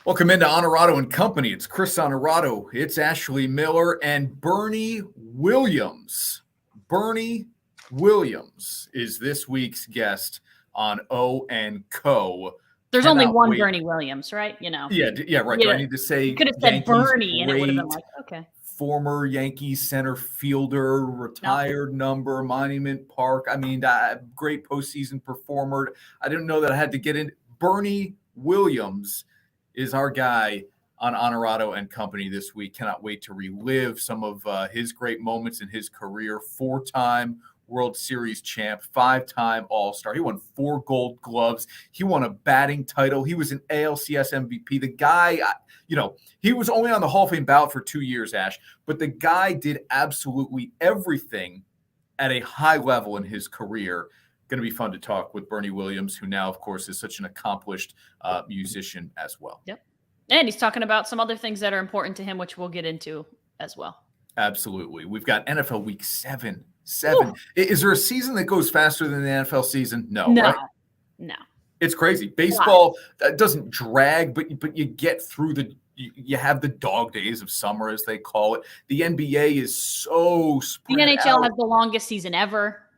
Welcome into Onorato and Company. It's Chris Onorato. It's Ashley Miller and Bernie Williams. Bernie Williams is this week's guest on O and Co. There's only one Bernie Williams, right? Yeah, right. Do I need to say you could have said Bernie and it would have been like, okay. Former Yankees center fielder, retired number, Monument Park. I mean, great postseason performer. I didn't know that I had to get in. Bernie Williams is our guy on Onorato and Company this week. Cannot wait to relive some of his great moments in his career. 4-time World Series champ, 5-time All-Star. He won 4 Gold Gloves. He won a batting title. He was an ALCS MVP. The guy, he was only on the Hall of Fame ballot for 2 years, Ash, but the guy did absolutely everything at a high level in his career. Going to be fun to talk with Bernie Williams, who now, of course, is such an accomplished musician as well. Yep. And he's talking about some other things that are important to him, which we'll get into as well. Absolutely. We've got NFL Week 7. Ooh. Is there a season that goes faster than the NFL season? No. Right? No. It's crazy. Baseball doesn't drag, but you get through you have the dog days of summer, as they call it. The NBA is so spread out. The NHL has the longest season ever.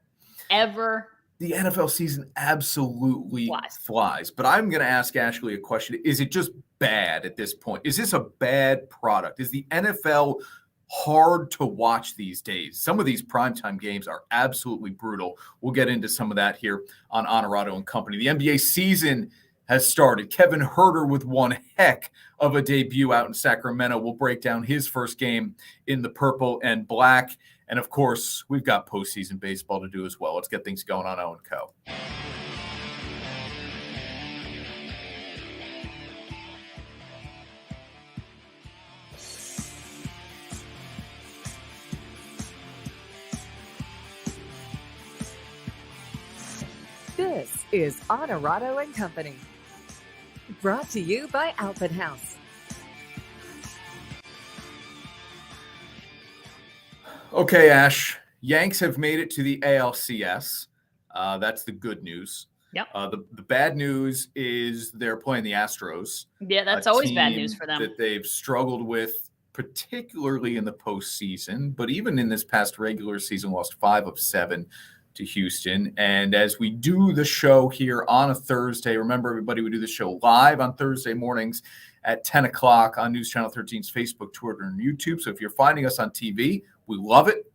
The NFL season absolutely flies. But I'm going to ask Ashley a question. Is it just bad at this point? Is this a bad product? Is the NFL hard to watch these days? Some of these primetime games are absolutely brutal. We'll get into some of that here on Onorato and Company. The NBA season has started. Kevin Huerter with one heck of a debut out in Sacramento. We'll break down his first game in the purple and black. And, of course, we've got postseason baseball to do as well. Let's get things going on O & Co. This is Onorato and Company, brought to you by Alphabet House. Okay, Ash, Yanks have made it to the ALCS. That's the good news. Yep. The bad news is they're playing the Astros. Yeah, that's always bad news for them. That they've struggled with, particularly in the postseason, but even in this past regular season, lost 5 of 7 to Houston. And as we do the show here on a Thursday, remember everybody, we do the show live on Thursday mornings at 10 o'clock on News Channel 13's Facebook, Twitter, and YouTube. So if you're finding us on TV, we love it.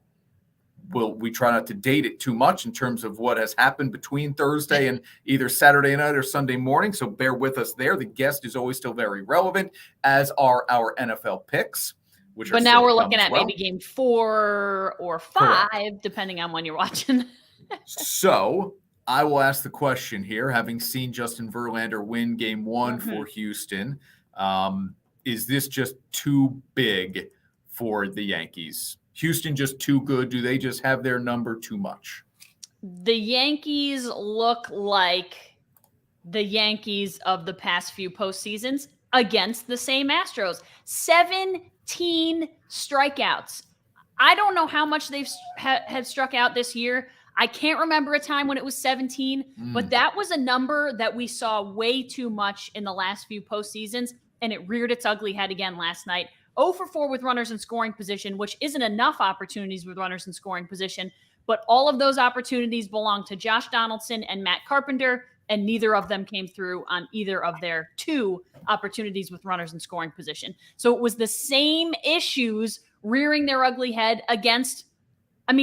We try not to date it too much in terms of what has happened between Thursday and either Saturday night or Sunday morning. So bear with us there. The guest is always still very relevant, as are our NFL picks. But now we're looking at maybe game 4 or 5, depending on when you're watching. So I will ask the question here, having seen Justin Verlander win game 1 for Houston, is this just too big for the Yankees? Houston just too good? Do they just have their number too much? The Yankees look like the Yankees of the past few postseasons against the same Astros. 17 strikeouts. I don't know how much they've had struck out this year. I can't remember a time when it was 17, but that was a number that we saw way too much in the last few postseasons, and it reared its ugly head again last night. 0 for 4 with runners in scoring position, which isn't enough opportunities with runners in scoring position, but all of those opportunities belong to Josh Donaldson and Matt Carpenter, and neither of them came through on either of their 2 opportunities with runners in scoring position. So it was the same issues rearing their ugly head against,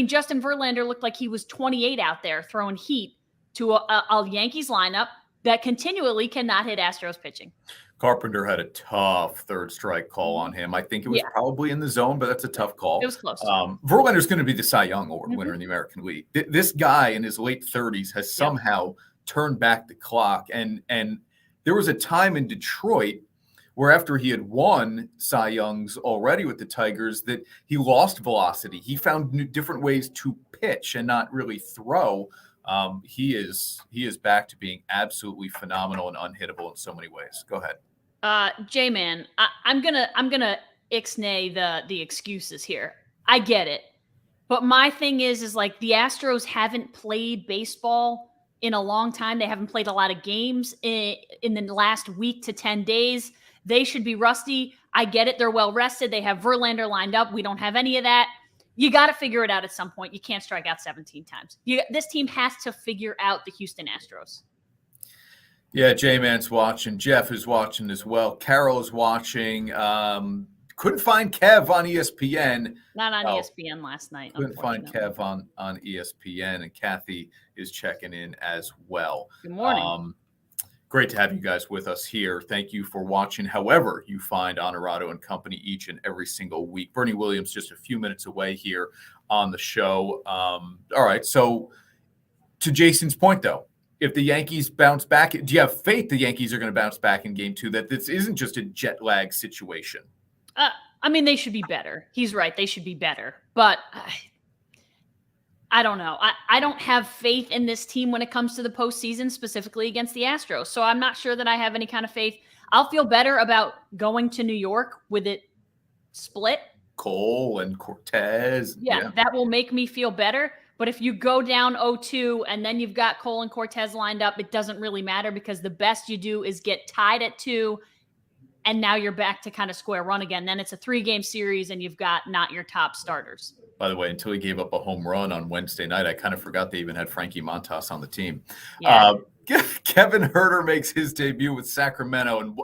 Justin Verlander looked like he was 28 out there throwing heat to a Yankees lineup that continually cannot hit Astros pitching. Carpenter had a tough third strike call on him. I think it was probably in the zone, but that's a tough call. It was close. Verlander's going to be the Cy Young Award winner in the American League. This guy in his late 30s has somehow turned back the clock. And there was a time in Detroit where after he had won Cy Youngs already with the Tigers, that he lost velocity. He found different ways to pitch and not really throw. He is back to being absolutely phenomenal and unhittable in so many ways. Go ahead. J-Man, I'm gonna ixnay the excuses here. I get it. But my thing is like the Astros haven't played baseball in a long time. They haven't played a lot of games in the last week to 10 days. They should be rusty. I get it. They're well rested. They have Verlander lined up. We don't have any of that. You got to figure it out at some point. You can't strike out 17 times. This team has to figure out the Houston Astros. Yeah, J-Man's watching. Jeff is watching as well. Carol is watching. Couldn't find Kev on ESPN. Not on ESPN last night. Couldn't find Kev on ESPN, and Kathy is checking in as well. Good morning. Great to have you guys with us here. Thank you for watching. However, you find Onorato and Company each and every single week. Bernie Williams just a few minutes away here on the show. All right. So to Jason's point, though, if the Yankees bounce back, do you have faith the Yankees are going to bounce back in game 2, that this isn't just a jet lag situation? I mean, they should be better. He's right. They should be better. But I don't know. I don't have faith in this team when it comes to the postseason, specifically against the Astros. So I'm not sure that I have any kind of faith. I'll feel better about going to New York with it split. Cole and Cortez. Yeah, that will make me feel better. But if you go down 0-2 and then you've got Cole and Cortez lined up, it doesn't really matter, because the best you do is get tied at 2, and now you're back to kind of square one again. Then it's a 3-game series and you've got not your top starters. By the way, until he gave up a home run on Wednesday night, I kind of forgot they even had Frankie Montas on the team. Yeah. Kevin Herter makes his debut with Sacramento. And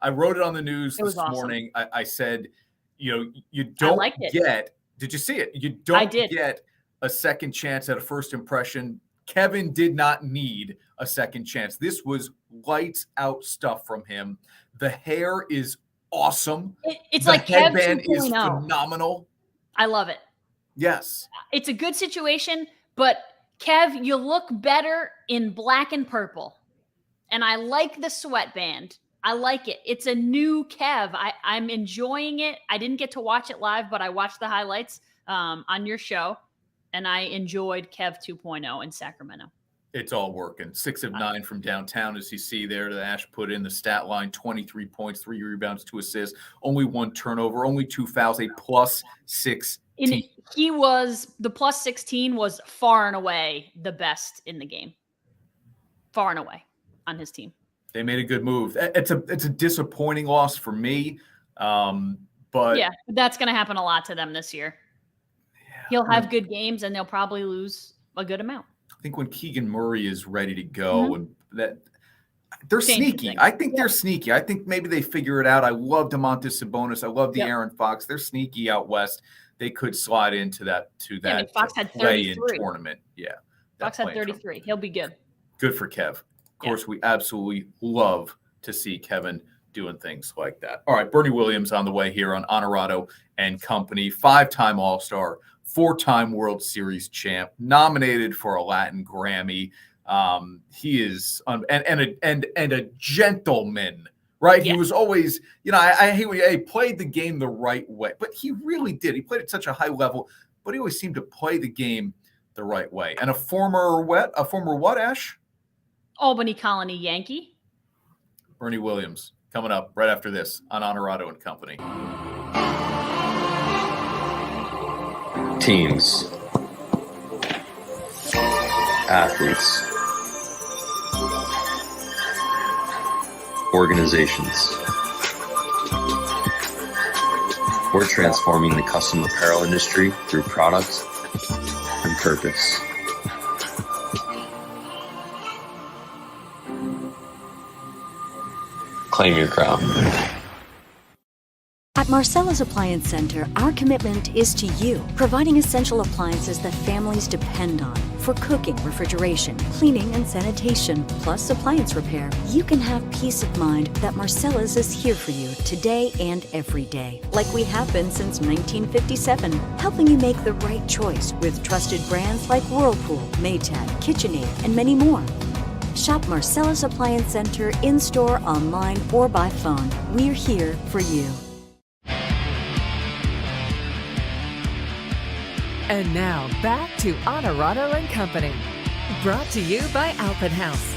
I wrote it on the news this morning. I said, you don't get – did you see it? You don't get a second chance at a first impression. Kevin did not need a second chance. This was lights out stuff from him. The hair is awesome. It's the like Kev headband 2.0. is phenomenal. I love it. Yes. It's a good situation, but Kev, you look better in black and purple. And I like the sweatband. I like it. It's a new Kev. I'm enjoying it. I didn't get to watch it live, but I watched the highlights on your show, and I enjoyed Kev 2.0 in Sacramento. It's all working. 6 of 9 from downtown, as you see there. The Ash put in the stat line, 23 points, 3 rebounds, 2 assists, only 1 turnover, only 2 fouls, a plus 6. The plus 16 was far and away the best in the game. Far and away on his team. They made a good move. It's a disappointing loss for me. But yeah, that's going to happen a lot to them this year. Yeah, he'll have good games and they'll probably lose a good amount. I think when Keegan Murray is ready to go, and that they're sneaky. I think they're sneaky. I think maybe they figure it out. I love DeMontis Sabonis. I love Aaron Fox. They're sneaky out west. They could slide into that Fox had 33. Tournament. Yeah. Fox had 33. He'll be good. Good for Kev. Of course, we absolutely love to see Kevin doing things like that. All right, Bernie Williams on the way here on Onorato and Company, 5-time All-Star, 4-time World Series champ, nominated for a Latin Grammy. He is and a gentleman, right? Yeah. He was always, he played the game the right way, but he really did. He played at such a high level, but he always seemed to play the game the right way. And a former what, Ash? Albany Colony Yankee. Bernie Williams coming up right after this on Onorato and Company. Teams, athletes, organizations. We're transforming the custom apparel industry through product and purpose. Claim your crown. At Marcella's Appliance Center, our commitment is to you, providing essential appliances that families depend on for cooking, refrigeration, cleaning, and sanitation, plus appliance repair. You can have peace of mind that Marcella's is here for you today and every day, like we have been since 1957, helping you make the right choice with trusted brands like Whirlpool, Maytag, KitchenAid, and many more. Shop Marcella's Appliance Center in-store, online, or by phone. We're here for you. And now back to Onorato and Company, brought to you by Alpin House.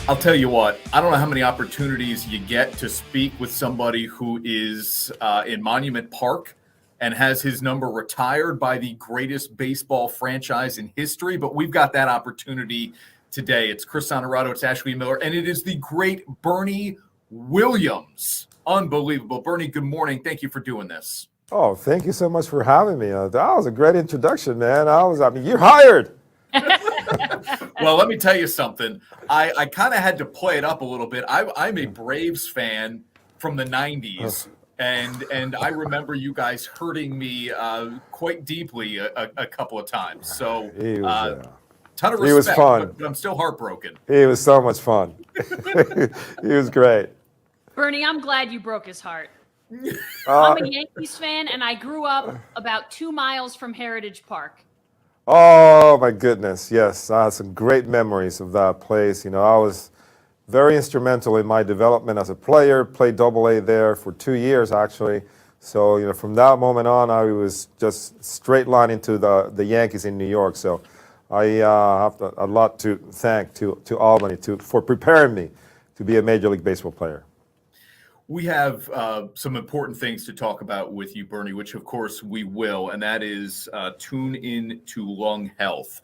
I'll tell you what, I don't know how many opportunities you get to speak with somebody who is in Monument Park and has his number retired by the greatest baseball franchise in history, but we've got that opportunity today. It's Chris Onorato, it's Ashley Miller, and it is the great Bernie Williams. Unbelievable. Bernie, good morning. Thank you for doing this. Oh, thank you so much for having me. That was a great introduction, man. You're hired. Well, let me tell you something. I kind of had to play it up a little bit. I'm a Braves fan from the 90s, and I remember you hurting hurting me quite deeply a couple of times. So, ton of respect, He was fun. But I'm still heartbroken. He was so much fun. He was great. Bernie, I'm glad you broke his heart. I'm a Yankees fan, and I grew up about 2 miles from Heritage Park. Oh, my goodness. Yes, I had some great memories of that place. I was very instrumental in my development as a player, played Double-A there for 2 years, actually. So, from that moment on, I was just straight line into the Yankees in New York. So I have a lot to thank to Albany for preparing me to be a Major League Baseball player. We have some important things to talk about with you, Bernie, which of course we will, and that is tune in to lung health.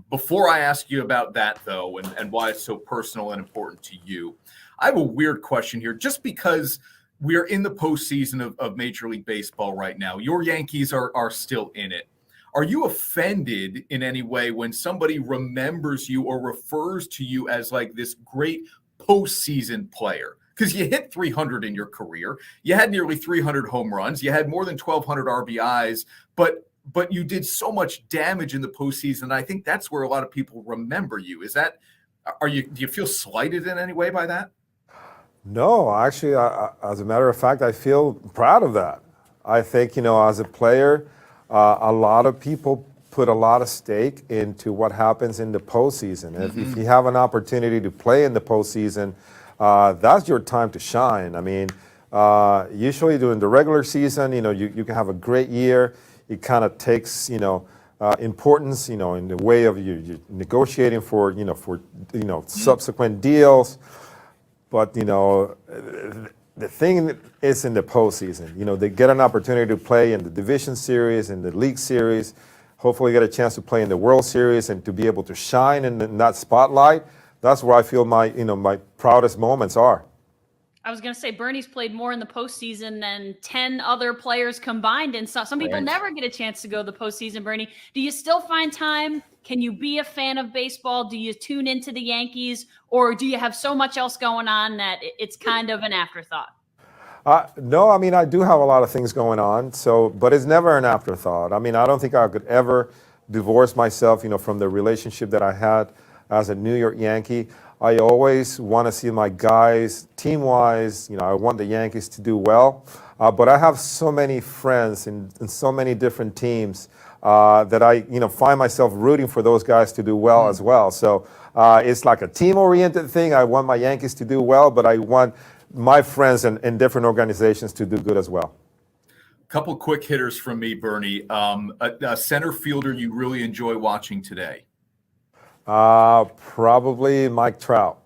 Before I ask you about that, though, and why it's so personal and important to you, I have a weird question here. Just because we're in the postseason of Major League Baseball right now, your Yankees are still in it. Are you offended in any way when somebody remembers you or refers to you as like this great postseason player? Because you hit 300 in your career, you had nearly 300 home runs, you had more than 1,200 RBIs, but you did so much damage in the postseason. And I think that's where a lot of people remember you. Do you feel slighted in any way by that? No, actually, as a matter of fact, I feel proud of that. I think, as a player, a lot of people put a lot of stake into what happens in the postseason. If you have an opportunity to play in the postseason, that's your time to shine. I mean, usually during the regular season, you can have a great year. It kind of takes, importance, in the way of you negotiating for subsequent deals. But, the thing is in the postseason, they get an opportunity to play in the division series, in the league series, hopefully get a chance to play in the World Series and to be able to shine in that spotlight. That's where I feel my proudest moments are. I was going to say Bernie's played more in the postseason than 10 other players combined, and some people never get a chance to go to the postseason. Bernie, do you still find time? Can you be a fan of baseball? Do you tune into the Yankees, or do you have so much else going on that it's kind of an afterthought? No, I mean, I do have a lot of things going on, but it's never an afterthought. I mean, I don't think I could ever divorce myself, from the relationship that I had as a New York Yankee. I always want to see my guys, team-wise, I want the Yankees to do well. But I have so many friends in so many different teams that I, find myself rooting for those guys to do well as well. So it's like a team-oriented thing. I want my Yankees to do well, but I want my friends in different organizations to do good as well. Couple quick hitters from me, Bernie. A center fielder you really enjoy watching today? Probably Mike Trout.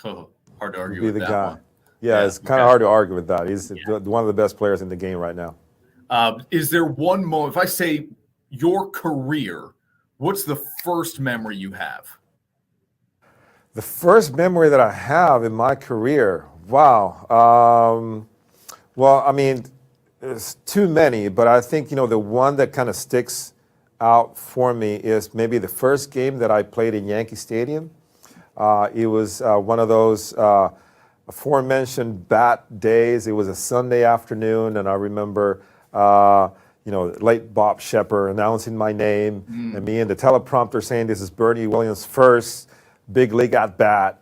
Oh, hard to argue with that guy. one. Yeah, it's kind of hard to argue with that. He's one of the best players in the game right now. Is there one moment, if I say your career, what's the first memory you have? The first memory that I have in my career, wow. Well, I mean, there's too many, but I think, the one that kind of sticks out for me is maybe the first game that I played in Yankee Stadium. It was one of those aforementioned bat days. It was a Sunday afternoon, and I remember, late Bob Shepard announcing my name, and me in the teleprompter saying, "This is Bernie Williams' first big league at bat."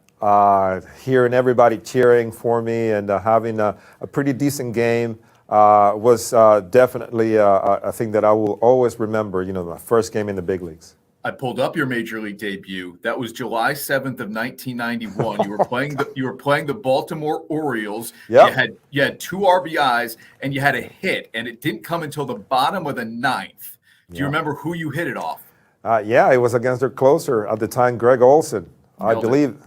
Hearing everybody cheering for me and having a pretty decent game. Was definitely a thing that I will always remember, my first game in the big leagues. I pulled up your major league debut. That was July 7th of 1991. You were playing the Baltimore Orioles. Yep. You had 2 RBIs and you had a hit, and it didn't come until the bottom of the 9th. Do you remember who you hit it off? Yeah, it was against their closer at the time, Greg Olson. I believe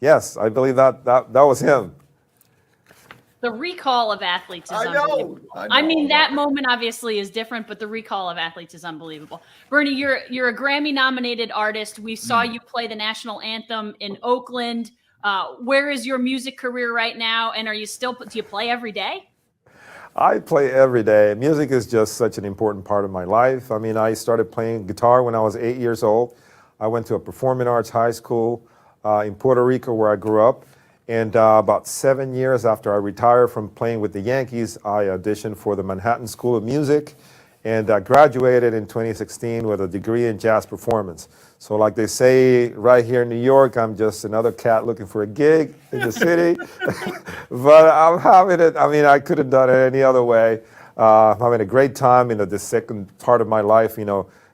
that was him. The recall of athletes is unbelievable. I mean, that moment obviously is different, but the recall of athletes is unbelievable. Bernie, you're a Grammy-nominated artist. We saw you play the national anthem in Oakland. Where is your music career right now? And do you play every day? I play every day. Music is just such an important part of my life. I mean, I started playing guitar when I was 8 years old. I went to a performing arts high school in Puerto Rico where I grew up. And about 7 years after I retired from playing with the Yankees, I auditioned for the Manhattan School of Music and graduated in 2016 with a degree in jazz performance. So like they say right here in New York, I'm just another cat looking for a gig in the city. But I'm having it, I mean, I could have done it any other way. I'm having a great time, the second part of my life,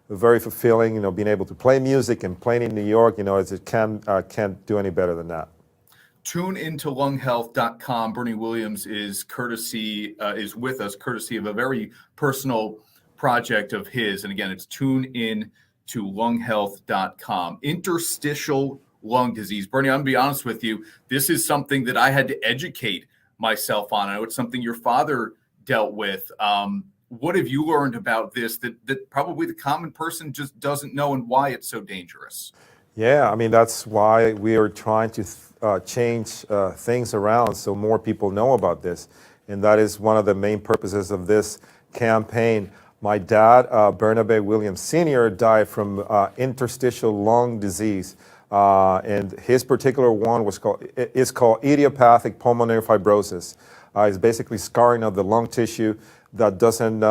very fulfilling, being able to play music and playing in New York, can't do any better than that. TuneIntoLungHealth.com. Bernie Williams is with us courtesy of a very personal project of his. And again, it's TuneIntoLungHealth.com. Interstitial lung disease. Bernie, I'm going to be honest with you. This is something that I had to educate myself on. I know it's something your father dealt with. What have you learned about this that probably the common person just doesn't know, and why it's so dangerous? Yeah, I mean, that's why we are trying to change things around so more people know about this. And that is one of the main purposes of this campaign. My dad, Bernabe Williams Sr., died from interstitial lung disease. And his particular one is called idiopathic pulmonary fibrosis. It's basically scarring of the lung tissue that doesn't,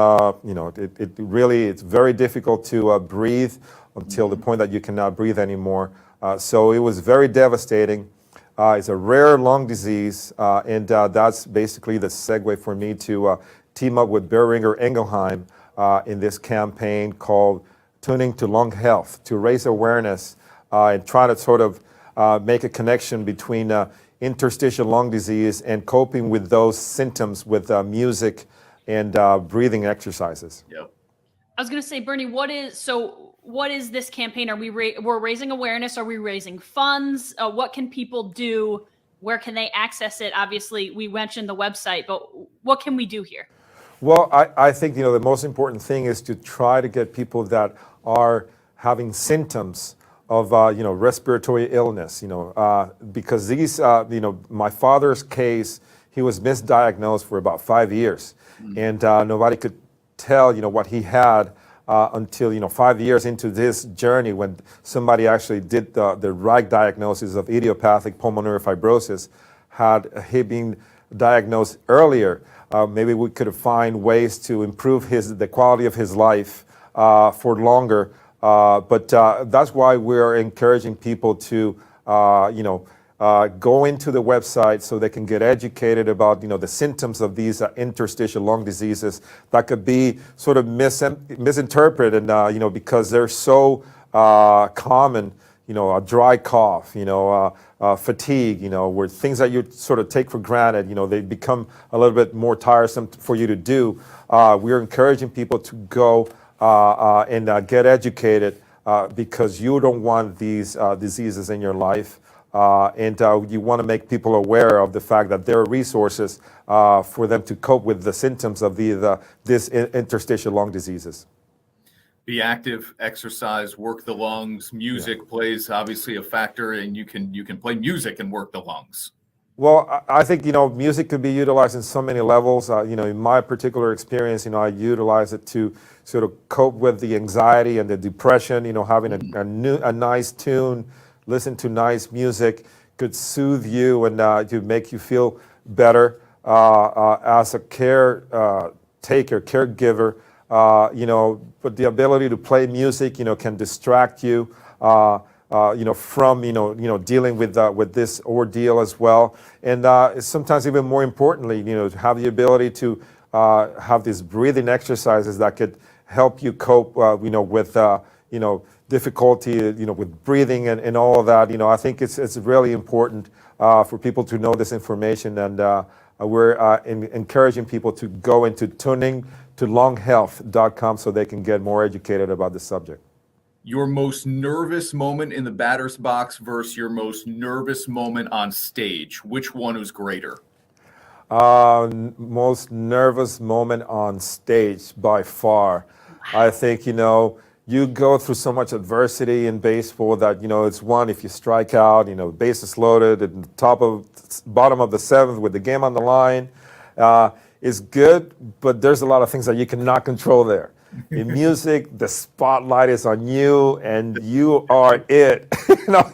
it's very difficult to breathe until the point that you cannot breathe anymore. So it was very devastating. It's a rare lung disease, and that's basically the segue for me to team up with Boehringer Ingelheim in this campaign called Tuning to Lung Health, to raise awareness and try to sort of make a connection between interstitial lung disease and coping with those symptoms with music and breathing exercises. Yep. I was going to say, Bernie, what is this campaign? Are we're raising awareness? Are we raising funds? What can people do? Where can they access it? Obviously, we mentioned the website, but what can we do here? Well, I think, the most important thing is to try to get people that are having symptoms of, respiratory illness, because these, my father's case, he was misdiagnosed for about 5 years, and nobody could tell, what he had until, 5 years into this journey when somebody actually did the right diagnosis of idiopathic pulmonary fibrosis. Had he been diagnosed earlier, maybe we could find ways to improve the quality of his life for longer. But that's why we're encouraging people to, go into the website so they can get educated about, the symptoms of these interstitial lung diseases that could be sort of misinterpreted, and, because they're so common, a dry cough, fatigue, where things that you sort of take for granted, they become a little bit more tiresome for you to do. We're encouraging people to go and get educated because you don't want these diseases in your life. And you want to make people aware of the fact that there are resources for them to cope with the symptoms of this interstitial lung diseases. Be active, exercise, work the lungs. Music plays obviously a factor, and you can play music and work the lungs. Well, I think, music could be utilized in so many levels. In my particular experience, I utilize it to sort of cope with the anxiety and the depression. Having a nice tune, listen to nice music could soothe you and to make you feel better as a caregiver. But the ability to play music, can distract you, from, dealing with this ordeal as well. And sometimes even more importantly, to have the ability to have these breathing exercises that could help you cope, with, difficulty, with breathing and all of that. I think it's really important for people to know this information, and we're encouraging people to go into tuningtolunghealth.com so they can get more educated about the subject. Your most nervous moment in the batter's box versus your most nervous moment on stage, which one was greater? Most nervous moment on stage by far. I think, you go through so much adversity in baseball that, it's one, if you strike out, bases loaded at the bottom of the seventh with the game on the line, is good, but there's a lot of things that you cannot control there. In music, the spotlight is on you, and you are it.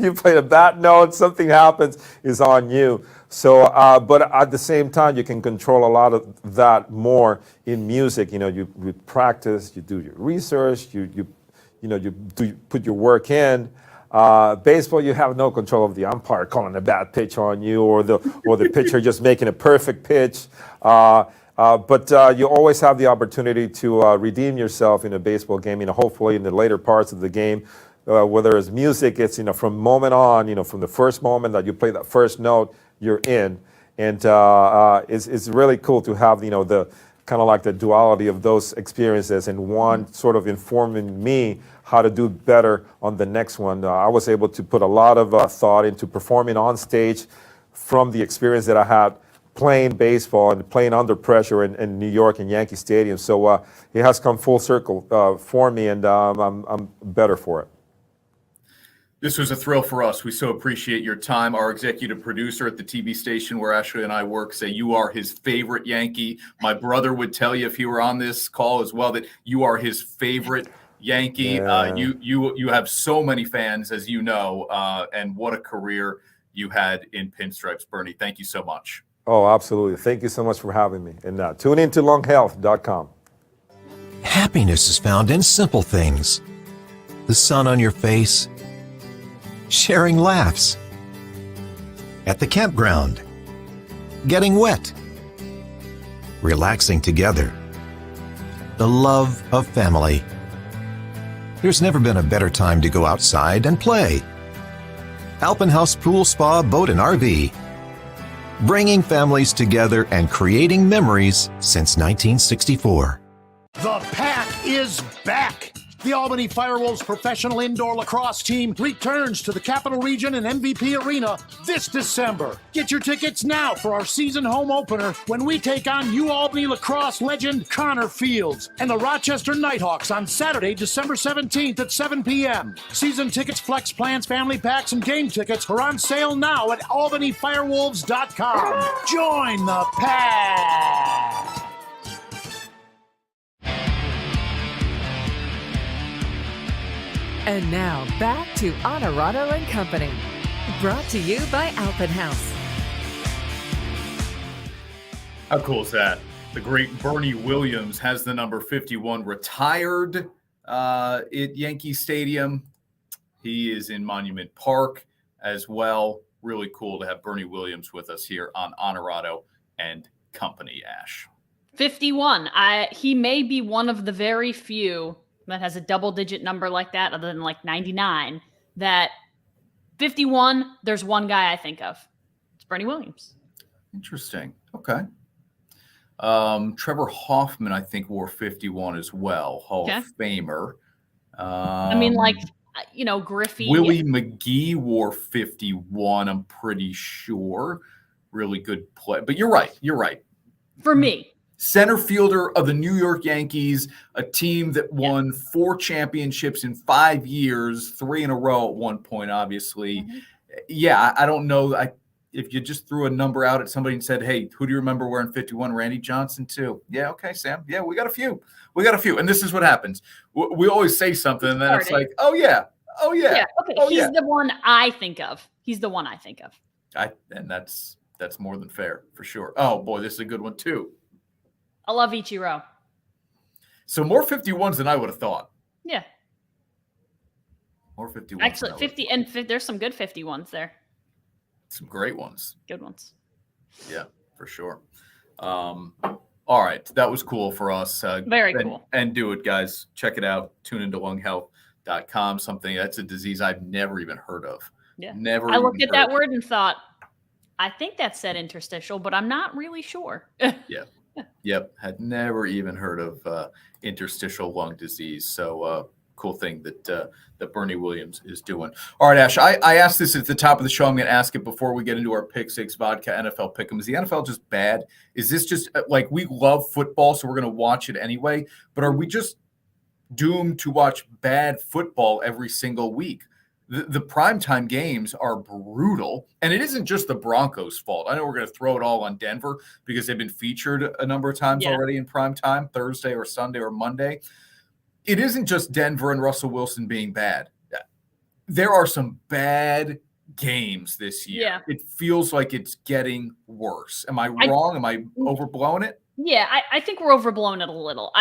You play a bad note, something happens, is on you. So, but at the same time, you can control a lot of that more in music. You practice, you do your research, you put your work in. Baseball, you have no control of the umpire calling a bad pitch on you, or the pitcher just making a perfect pitch. But you always have the opportunity to redeem yourself in a baseball game. Hopefully in the later parts of the game, whether it's music, it's from moment on. From the first moment that you play that first note, you're in, and it's really cool to have the kind of like the duality of those experiences, and one sort of informing me how to do better on the next one. I was able to put a lot of thought into performing on stage from the experience that I had playing baseball and playing under pressure in New York and Yankee Stadium. So it has come full circle for me, and I'm better for it. This was a thrill for us. We so appreciate your time. Our executive producer at the TV station where Ashley and I work say you are his favorite Yankee. My brother would tell you if he were on this call as well that you are his favorite Yankee. Yeah. You have so many fans, as you know, and what a career you had in pinstripes, Bernie. Thank you so much. Oh, absolutely. Thank you so much for having me. And tune in to lunghealth.com. Happiness is found in simple things. The sun on your face, sharing laughs, at the campground, getting wet, relaxing together, the love of family. There's never been a better time to go outside and play. Alpenhaus Pool Spa Boat and RV, bringing families together and creating memories since 1964. The Pack is back! The Albany FireWolves professional indoor lacrosse team returns to the Capital Region and MVP Arena this December. Get your tickets now for our season home opener when we take on UAlbany lacrosse legend Connor Fields and the Rochester Nighthawks on Saturday, December 17th at 7 p.m. Season tickets, flex plans, family packs, and game tickets are on sale now at albanyfirewolves.com. Join the Pack! And now back to Onorato and Company. Brought to you by Alpenhaus. How cool is that? The great Bernie Williams has the number 51 retired at Yankee Stadium. He is in Monument Park as well. Really cool to have Bernie Williams with us here on Onorato and Company, Ash. 51. He may be one of the very few that has a double-digit number like that, other than like 99, that 51, there's one guy I think of. It's Bernie Williams. Interesting. Okay. Trevor Hoffman, I think, wore 51 as well. Hall of Famer. Griffey. Willie McGee wore 51, I'm pretty sure. Really good play. But you're right. For me. Center fielder of the New York Yankees, a team that won 4 championships in 5 years, 3 in a row at one point, obviously. Mm-hmm. Yeah, I don't know. If you just threw a number out at somebody and said, hey, who do you remember wearing 51? Randy Johnson, too. Yeah, okay, Sam. Yeah, we got a few. And this is what happens. We always say something, and then it's like, oh, yeah. Yeah, okay, he's the one I think of. And that's more than fair, for sure. Oh, boy, this is a good one, too. I love Ichiro. So more 51s than I would have thought. Yeah. More 51s. Actually, 50 and there's some good 51s there. Some great ones. Good ones. Yeah, for sure. All right. That was cool for us. Very cool. And do it, guys. Check it out. Tune into lunghealth.com. Something that's a disease I've never even heard of. Yeah. I looked at that word and thought, I think that said interstitial, but I'm not really sure. Yeah. Yep. Had never even heard of interstitial lung disease. So cool thing that Bernie Williams is doing. All right, Ash, I asked this at the top of the show. I'm going to ask it before we get into our Pick Six Vodka NFL Pick'em. Is the NFL just bad? Is this just like we love football, so we're going to watch it anyway? But are we just doomed to watch bad football every single week. The primetime games are brutal, and it isn't just the Broncos' fault. I know we're going to throw it all on Denver because they've been featured a number of times already in primetime, Thursday or Sunday or Monday. It isn't just Denver and Russell Wilson being bad. There are some bad games this year. Yeah. It feels like it's getting worse. Am I wrong? Am I overblowing it? Yeah, I think we're overblowing it a little.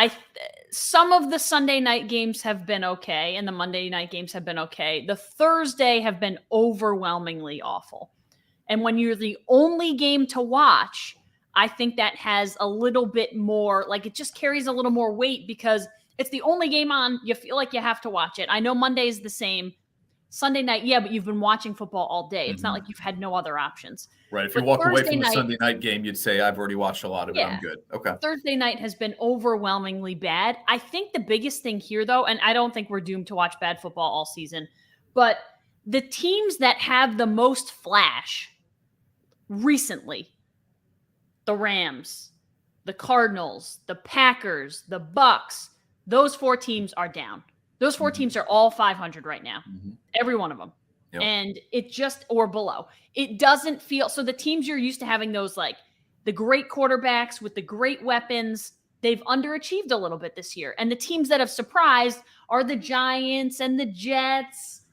Some of the Sunday night games have been okay, and the Monday night games have been okay. The Thursday have been overwhelmingly awful. And when you're the only game to watch, I think that has a little bit more, like it just carries a little more weight because it's the only game on. You feel like you have to watch it. I know Monday is the same. Sunday night, yeah, but you've been watching football all day. It's not like you've had no other options. Right. If you walk away from the Sunday night game, you'd say, I've already watched a lot of it. I'm good. Okay. Thursday night has been overwhelmingly bad. I think the biggest thing here, though, and I don't think we're doomed to watch bad football all season, but the teams that have the most flash recently, the Rams, the Cardinals, the Packers, the Bucks, those 4 teams are down. Those 4 teams are all 500 right now. Every one of them. Yep. And it just, or below. It doesn't feel, so the teams you're used to having those, like the great quarterbacks with the great weapons, they've underachieved a little bit this year. And the teams that have surprised are the Giants and the Jets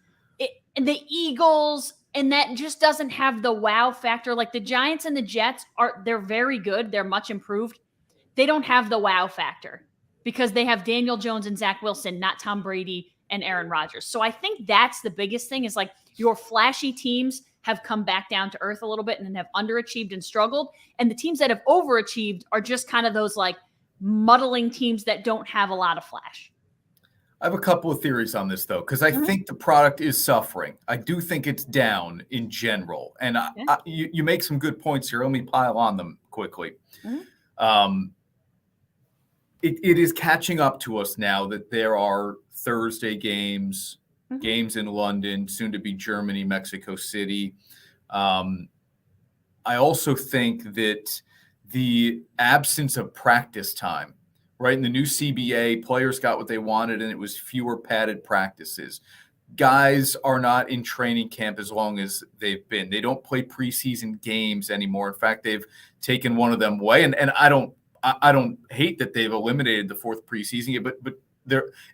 and the Eagles. And that just doesn't have the wow factor. Like the Giants and the Jets they're very good. They're much improved. They don't have the wow factor because they have Daniel Jones and Zach Wilson, not Tom Brady and Aaron Rodgers. So I think that's the biggest thing is like your flashy teams have come back down to earth a little bit and have underachieved and struggled. And the teams that have overachieved are just kind of those like muddling teams that don't have a lot of flash. I have a couple of theories on this, though, because I think the product is suffering. I do think it's down in general. And you make some good points here. Let me pile on them quickly. It is catching up to us now that there are Thursday games, games in London, soon to be Germany, Mexico City. I also think that the absence of practice time, right? In the new CBA, players got what they wanted, and it was fewer padded practices. Guys are not in training camp as long as they've been. They don't play preseason games anymore. In fact, they've taken one of them away, and I don't hate that they've eliminated the 4th preseason game, but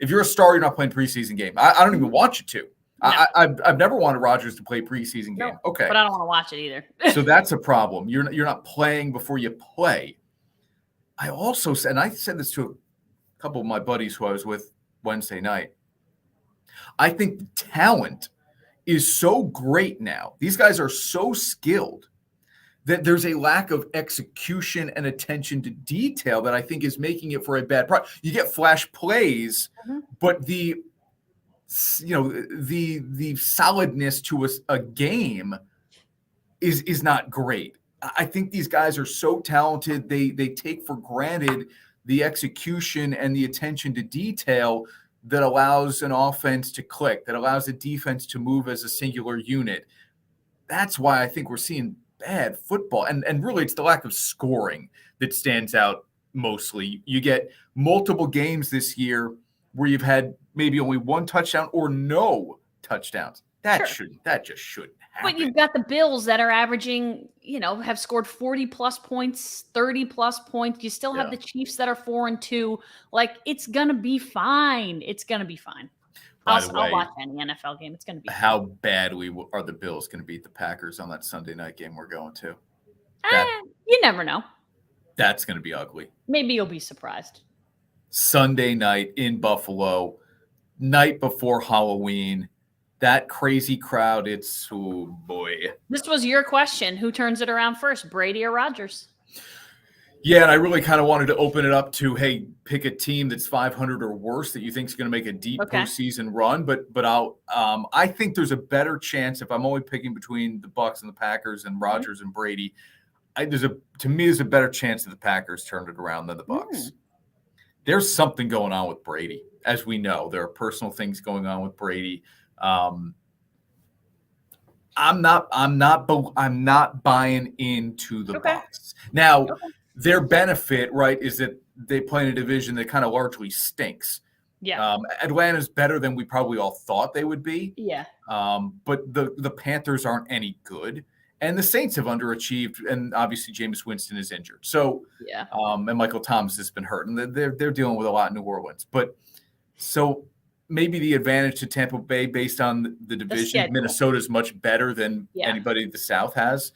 if you're a star, you're not playing preseason game. I don't even want you to. No. I've never wanted Rodgers to play preseason game. Okay, but I don't want to watch it either. So that's a problem. You're not playing before you play. I also said, and I said this to a couple of my buddies who I was with Wednesday night. I think the talent is so great now. These guys are so skilled that there's a lack of execution and attention to detail that I think is making it for a bad product. You get flash plays, but the solidness to a game is not great. I think these guys are so talented. They take for granted the execution and the attention to detail that allows an offense to click, that allows a defense to move as a singular unit. That's why I think we're seeing bad football. And really, it's the lack of scoring that stands out mostly. You get multiple games this year where you've had maybe only 1 touchdown or no touchdowns. That just shouldn't happen. But you've got the Bills that are averaging, have scored 40+ points, 30+ points. You still have the Chiefs that are 4-2. Like, it's going to be fine. It's going to be fine. I'll watch any NFL game. It's going to be how badly are the Bills going to beat the Packers on that Sunday night game we're going to? You never know. That's going to be ugly. Maybe you'll be surprised. Sunday night in Buffalo, night before Halloween. That crazy crowd, oh boy. This was your question. Who turns it around first, Brady or Rodgers? Yeah, and I really kind of wanted to open it up to, hey, pick a team that's 500 or worse that you think is going to make a deep postseason run. But I think there's a better chance if I'm only picking between the Bucs and the Packers and Rodgers and Brady. There's a better chance that the Packers turned it around than the Bucs. There's something going on with Brady, as we know. There are personal things going on with Brady. I'm not buying into the Bucs. Now, their benefit, right, is that they play in a division that kind of largely stinks. Yeah. Atlanta's better than we probably all thought they would be. Yeah. But the Panthers aren't any good. And the Saints have underachieved, and obviously Jameis Winston is injured. So, Yeah. And Michael Thomas has been hurt, and they're dealing with a lot in New Orleans. But so maybe the advantage to Tampa Bay based on the division, schedule. Minnesota's much better than anybody the South has.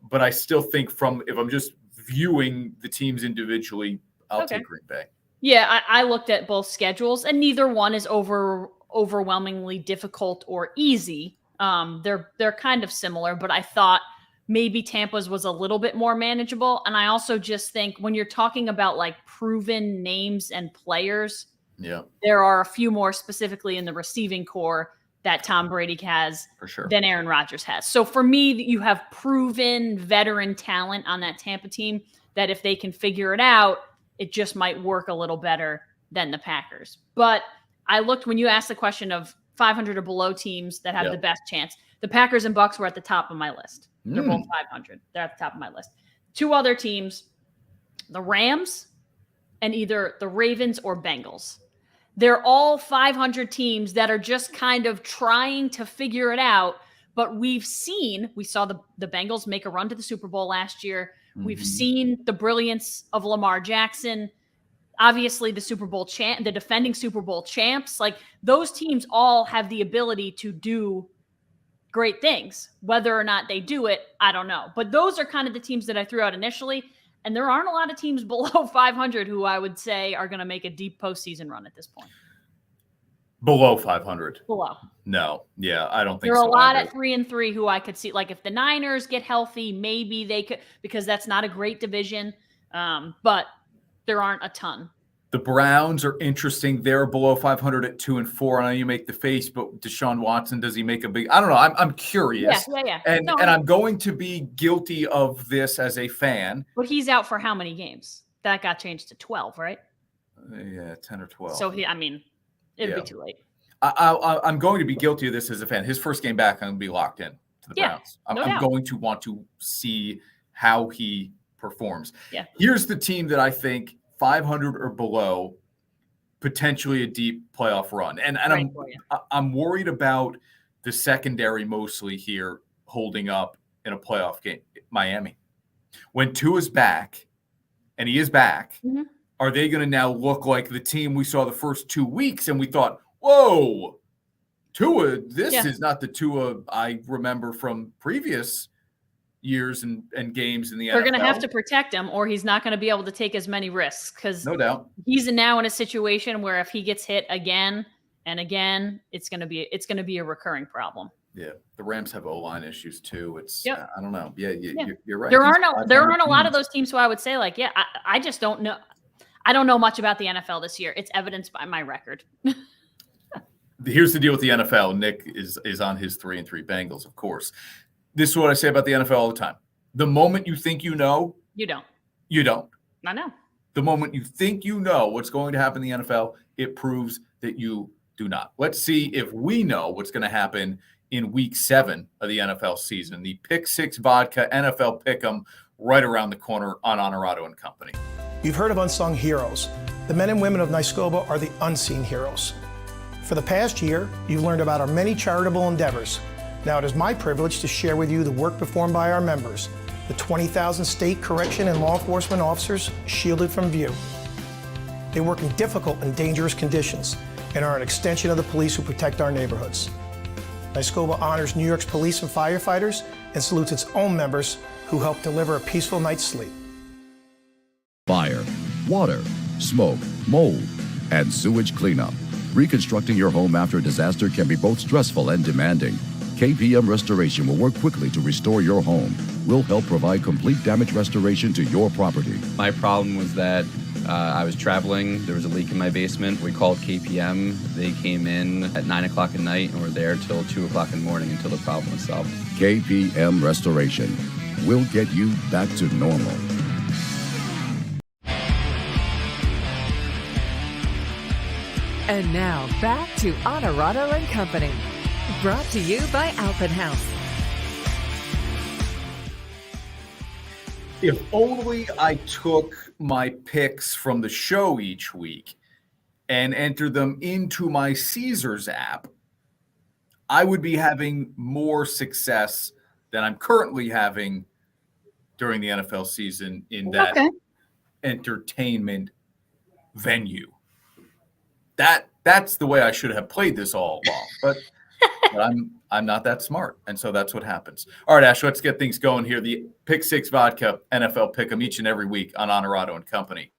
But I still think if I'm just viewing the teams individually, I'll take Green Bay. Yeah, I looked at both schedules, and neither one is overwhelmingly difficult or easy. They're kind of similar, but I thought maybe Tampa's was a little bit more manageable. And I also just think when you're talking about like proven names and players, there are a few more specifically in the receiving core that Tom Brady has for sure than Aaron Rodgers has. So for me, you have proven veteran talent on that Tampa team that if they can figure it out, it just might work a little better than the Packers. But I looked when you asked the question of 500 or below teams that have the best chance. The Packers and Bucks were at the top of my list. They're both 500. They're at the top of my list. Two other teams, the Rams and either the Ravens or Bengals. They're all 500 teams that are just kind of trying to figure it out. But we saw the Bengals make a run to the Super Bowl last year. We've seen the brilliance of Lamar Jackson. Obviously, the defending Super Bowl champs, like those teams all have the ability to do great things. Whether or not they do it, I don't know. But those are kind of the teams that I threw out initially. And there aren't a lot of teams below 500 who I would say are going to make a deep postseason run at this point. Below 500. Below. No. Yeah, I don't think there are so. A lot at 3-3 who I could see. Like if the Niners get healthy, maybe they could, because that's not a great division. But there aren't a ton. The Browns are interesting. They're below 500 at 2-4. I know you make the face, but Deshaun Watson, does he make a big? I don't know. I'm curious. Yeah. And I'm going to be guilty of this as a fan. But he's out for how many games? That got changed to 12, right? Yeah, 10 or 12. So it'd be too late. I'm going to be guilty of this as a fan. His first game back, I'm going to be locked in to the Browns. I'm going to want to see how he performs. Yeah. Here's the team that I think 500 or below, potentially a deep playoff run. And I'm worried about the secondary mostly here holding up in a playoff game. Miami. When Tua's back, and he is back, are they going to now look like the team we saw the first 2 weeks and we thought, whoa, Tua, this is not the Tua I remember from previous years and games in the NFL. They're going to have to protect him or he's not going to be able to take as many risks because no doubt he's now in a situation where if he gets hit again and again, it's going to be a recurring problem. Yeah. The Rams have O-line issues too. It's, I don't know. Yeah. You're right. There aren't a lot of those teams who I would say like, I just don't know. I don't know much about the NFL this year. It's evidenced by my record. Here's the deal with the NFL. Nick is on his 3-3 Bengals, of course. This is what I say about the NFL all the time. The moment you think you know, you don't. You don't. I know. The moment you think you know what's going to happen in the NFL, it proves that you do not. Let's see if we know what's going to happen in week 7 of the NFL season. The Pick 6 Vodka NFL Pick'em right around the corner on Onorato and Company. You've heard of unsung heroes. The men and women of Nyskoba are the unseen heroes. For the past year, you've learned about our many charitable endeavors. Now it is my privilege to share with you the work performed by our members, the 20,000 state correction and law enforcement officers shielded from view. They work in difficult and dangerous conditions and are an extension of the police who protect our neighborhoods. Nyskoba honors New York's police and firefighters and salutes its own members who help deliver a peaceful night's sleep. Fire, water, smoke, mold, and sewage cleanup. Reconstructing your home after a disaster can be both stressful and demanding. KPM Restoration will work quickly to restore your home. We'll help provide complete damage restoration to your property. My problem was that I was traveling. There was a leak in my basement. We called KPM. They came in at 9 o'clock at night and were there till 2 o'clock in the morning until the problem was solved. KPM Restoration. We'll get you back to normal. And now back to Onorato and Company. Brought to you by Alpenhouse. If only I took my picks from the show each week and enter them into my Caesars app, I would be having more success than I'm currently having during the NFL season in that entertainment venue. That's the way I should have played this all along, but I'm not that smart, and so that's what happens. All right, Ash, let's get things going here. The Pick Six Vodka NFL Pick'em each and every week on Onorato and Company.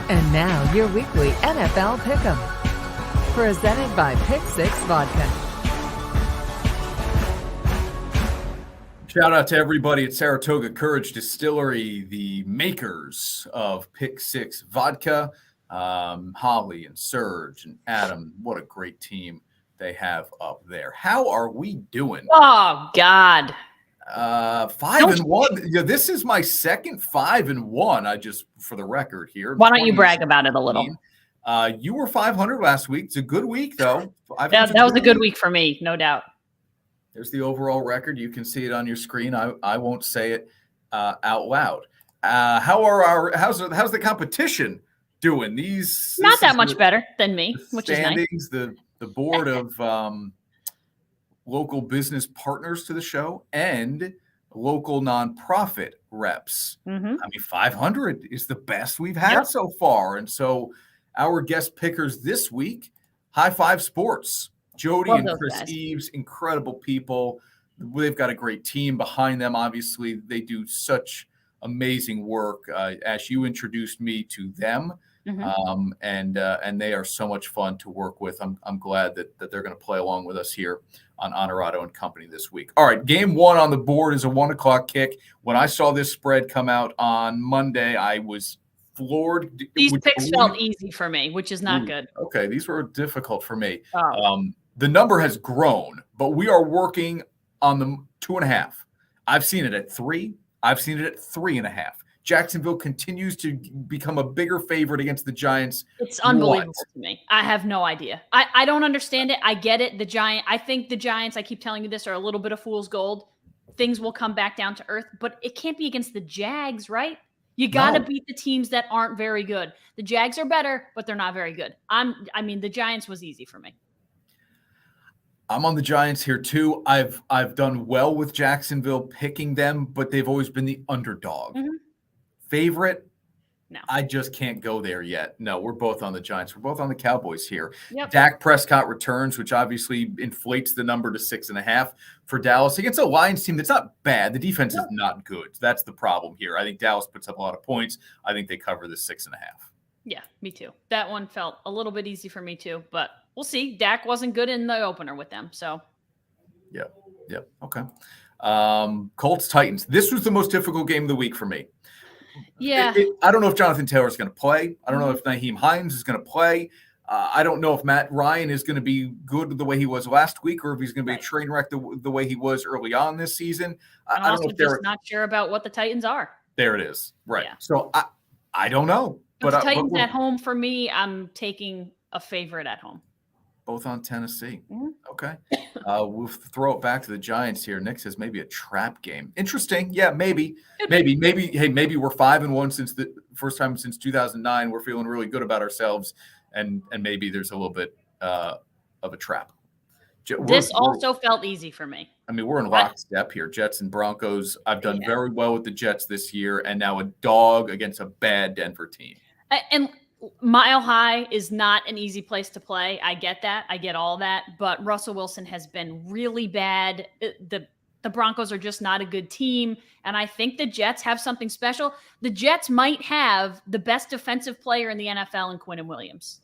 And now your weekly NFL Pick'em, presented by Pick Six Vodka. Shout out to everybody at Saratoga Courage Distillery, the makers of Pick Six Vodka. Holly and Serge and Adam, what a great team they have up there. How are we doing? Oh, God. 5-1. Yeah, this is my second 5-1. I just, for the record here. Why don't you brag about it a little? You were 500 last week. It's a good week, though. That was a good week for me, no doubt. There's the overall record. You can see it on your screen. I won't say it out loud. How's the competition doing? Not that much better than me, which standings, is nice. The board of local business partners to the show and local nonprofit reps. Mm-hmm. I mean, 500 is the best we've had so far. And so our guest pickers this week, High Five Sports, Jody and Chris Eves, incredible people. They've got a great team behind them. Obviously, they do such amazing work. Ash, you introduced me to them. Mm-hmm. And they are so much fun to work with. I'm glad that they're going to play along with us here on Onorato and Company this week. All right, game one on the board is a 1:00 kick. When I saw this spread come out on Monday, I was floored. These picks felt easy for me, which is not good. Okay, these were difficult for me. The number has grown, but we are working on the 2.5. I've seen it at 3. I've seen it at 3.5. Jacksonville continues to become a bigger favorite against the Giants. It's unbelievable to me. I have no idea. I don't understand it. I get it. I think the Giants, I keep telling you this, are a little bit of fool's gold. Things will come back down to earth, but it can't be against the Jags, right? You got to beat the teams that aren't very good. The Jags are better, but they're not very good. The Giants was easy for me. I'm on the Giants here too. I've done well with Jacksonville picking them, but they've always been the underdog. Mm-hmm. Favorite? No. I just can't go there yet. No, we're both on the Giants. We're both on the Cowboys here. Yep. Dak Prescott returns, which obviously inflates the number to 6.5 for Dallas against a Lions team that's not bad. The defense is not good. That's the problem here. I think Dallas puts up a lot of points. I think they cover the 6.5. Yeah, me too. That one felt a little bit easy for me too, but we'll see. Dak wasn't good in the opener with them, so. Yep. Okay. Colts Titans. This was the most difficult game of the week for me. Yeah. I don't know if Jonathan Taylor is going to play. I don't know if Naheem Hines is going to play. I don't know if Matt Ryan is going to be good the way he was last week, or if he's going to be a train wreck the way he was early on this season. I'm also just not sure about what the Titans are. There it is. Right. Yeah. So I don't know. But the Titans at home, for me, I'm taking a favorite at home. Both on Tennessee. Mm-hmm. Okay. We'll throw it back to the Giants here. Nick says maybe a trap game. Interesting. Yeah, maybe. Hey, maybe we're 5-1 since the first time since 2009. We're feeling really good about ourselves, and maybe there's a little bit of a trap. This also felt easy for me. I mean, we're in lockstep here. Jets and Broncos. I've done very well with the Jets this year, and now a dog against a bad Denver team. And Mile High is not an easy place to play. I get that. I get all that. But Russell Wilson has been really bad. The Broncos are just not a good team. And I think the Jets have something special. The Jets might have the best defensive player in the NFL in Quinnen Williams.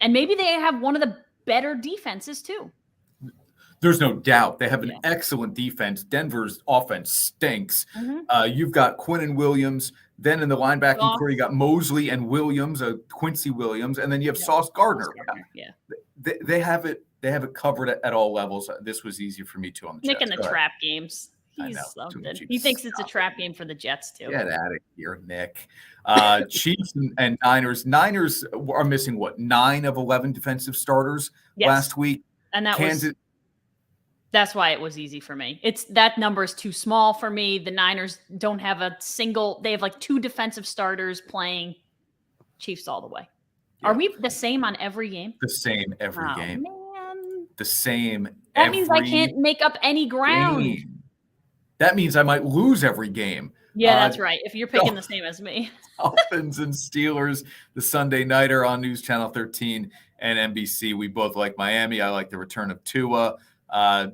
And maybe they have one of the better defenses too. There's no doubt. They have an excellent defense. Denver's offense stinks. Mm-hmm. You've got Quinnen Williams. Then in the linebacking core, you got Mosley and Williams, Quincy Williams, and then you have Sauce Gardner. Yeah, they have it. They have it covered at all levels. This was easy for me too on the Nick Jets. in the trap games. He's something. He thinks it's a trap game for the Jets too. Get out of here, Nick. Chiefs and Niners. Niners are missing 9 of 11 defensive starters last week. And that was That's why it was easy for me. That number is too small for me. The Niners don't have they have like 2 defensive starters playing. Chiefs all the way. Yeah. Are we the same on every game? The same every game. Man. The same That every means I can't make up any ground. game. That means I might lose every game. Yeah, that's right. If you're picking the same as me. Dolphins and Steelers, the Sunday nighter on News Channel 13 and NBC. We both like Miami. I like the return of Tua.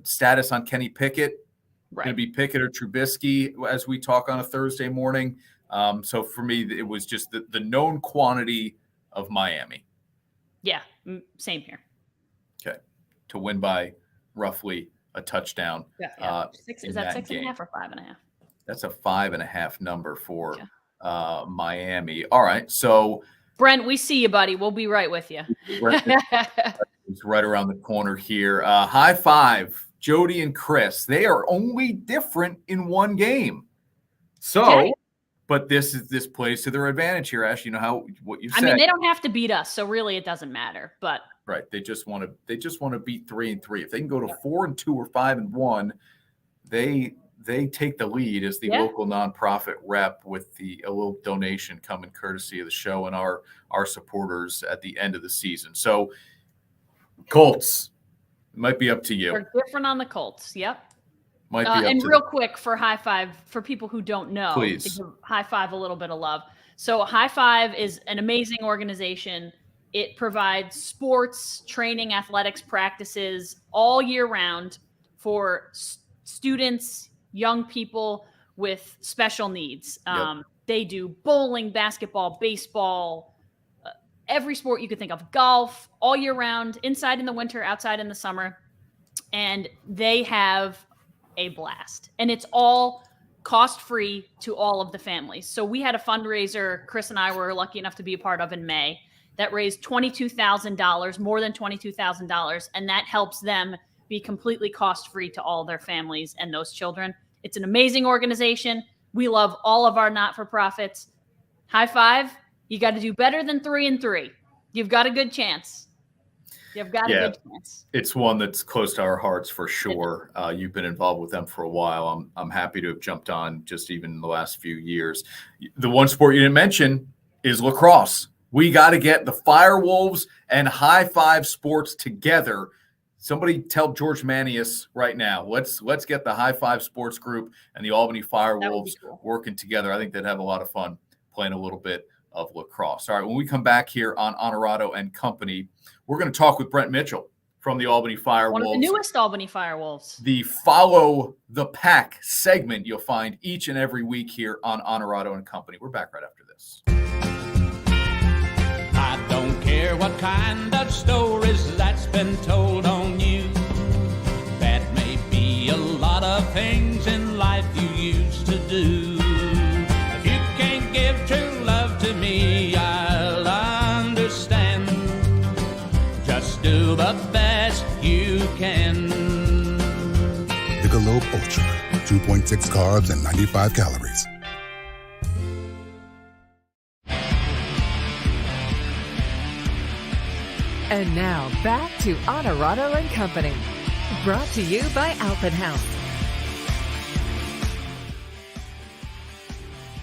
Status on Kenny Pickett. Right. Going to be Pickett or Trubisky as we talk on a Thursday morning. So for me, it was just the known quantity of Miami. Yeah, same here. Okay. To win by roughly a touchdown. Yeah. Is that 6.5 or 5.5? That's a 5.5 number for Miami. All right. So Brent, we see you, buddy. We'll be right with you. It's right around the corner here. High five, Jody and Chris. They are only different in one game. So, but this plays to their advantage here, Ash. You know what you said. I mean, they don't have to beat us, so really it doesn't matter. But right, they just want to beat 3-3. If they can go to 4-2 or 5-1, they take the lead as the local nonprofit rep with a little donation coming courtesy of the show and our supporters at the end of the season. So Colts, it might be up to you. We're different on the Colts. Yep. Might be up and to real quick for High Five, for people who don't know, please to give High Five a little bit of love. So High Five is an amazing organization. It provides sports, training, athletics practices all year round for students, young people with special needs. They do bowling, basketball, baseball, every sport you could think of, golf, all year round, inside in the winter, outside in the summer. And they have a blast. And it's all cost-free to all of the families. So we had a fundraiser Chris and I were lucky enough to be a part of in May that raised $22,000, more than $22,000. And that helps them be completely cost-free to all their families and those children. It's an amazing organization. We love all of our not-for-profits. High five. You got to do better than 3-3. You've got a good chance. You've got a good chance. It's one that's close to our hearts for sure. You've been involved with them for a while. I'm happy to have jumped on just even in the last few years. The one sport you didn't mention is lacrosse. We got to get the FireWolves and High Five Sports together. Somebody tell George Manius right now. Let's get the High Five Sports Group and the Albany FireWolves working together. I think they'd have a lot of fun playing a little bit of lacrosse. All right, when we come back here on Onorato and Company, we're going to talk with Brent Mitchell from the Albany FireWolves. One of the newest Albany FireWolves. The Follow the Pack segment you'll find each and every week here on Onorato and Company. We're back right after this. I don't care what kind of stories that's been told on you. That may be a lot of things in life you used to do. If you can't give true love to me, I'll understand. Just do the best you can. Michelob Ultra, 2.6 carbs and 95 calories. And now back to Onorato and Company, brought to you by Alpenhouse.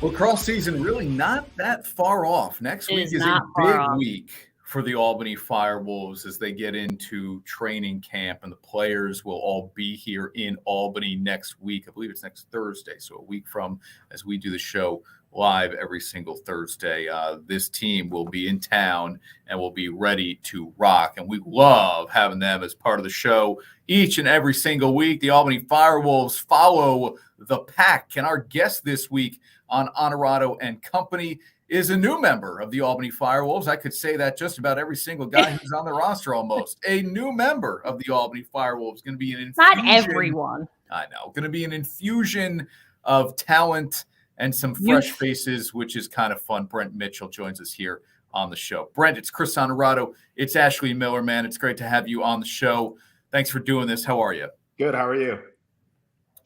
Lacrosse season really not that far off. Next week is a big week for the Albany FireWolves as they get into training camp, and the players will all be here in Albany next week. I believe it's next Thursday, so a week from as we do the show live every single Thursday. This team will be in town and will be ready to rock, and we love having them as part of the show each and every single week. The Albany FireWolves follow the pack, and our guest this week on Onorato and Company is a new member of the Albany FireWolves. I could say that just about every single guy who's on the roster almost. A new member of the Albany FireWolves. Going to be an infusion. Not everyone. I know. Going to be an infusion of talent and some fresh faces, which is kind of fun. Brent Mitchell joins us here on the show. Brent, it's Chris Onorato. It's Ashley Miller, man. It's great to have you on the show. Thanks for doing this. How are you? Good. How are you?